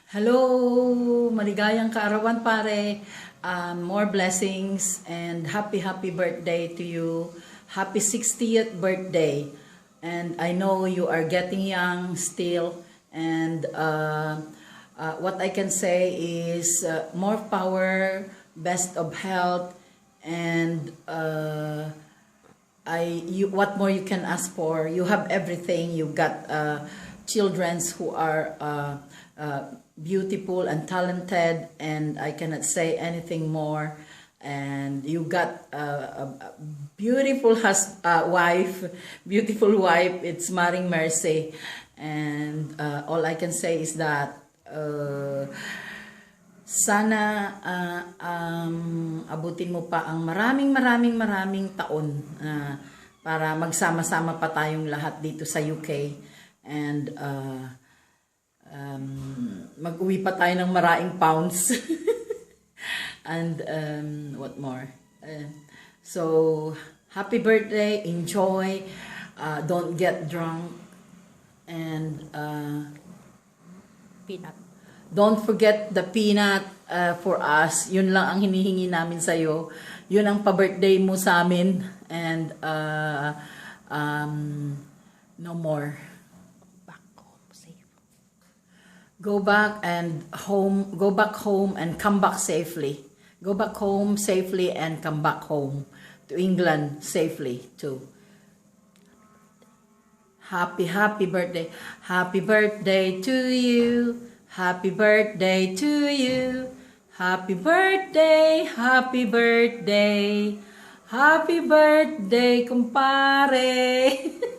Hello! Maligayang kaarawan pare. More blessings and happy birthday to you. Happy 60th birthday. And I know you are getting young still. And what I can say is more power, best of health, and what more you can ask for. You have everything. You got children who are beautiful and talented, and I cannot say anything more. And you got a beautiful wife, beautiful wife. It's Maring Mercy, and all I can say is that sana abutin mo pa ang maraming taon para magsama-sama pa tayong lahat dito sa UK, and mag-uwi pa tayo ng maraming pounds. And what more? So happy birthday, enjoy, don't get drunk, and Peanut. don't forget the peanut for us. Yun lang ang hinihingi namin sa'yo. Yun ang pa-birthday mo sa amin. And no more. Back home safe. Go back home and come back safely. Go back home safely and come back home to England safely too. Happy birthday. Happy birthday to you. Happy birthday to you. Happy birthday, happy birthday. Happy birthday, kumpare.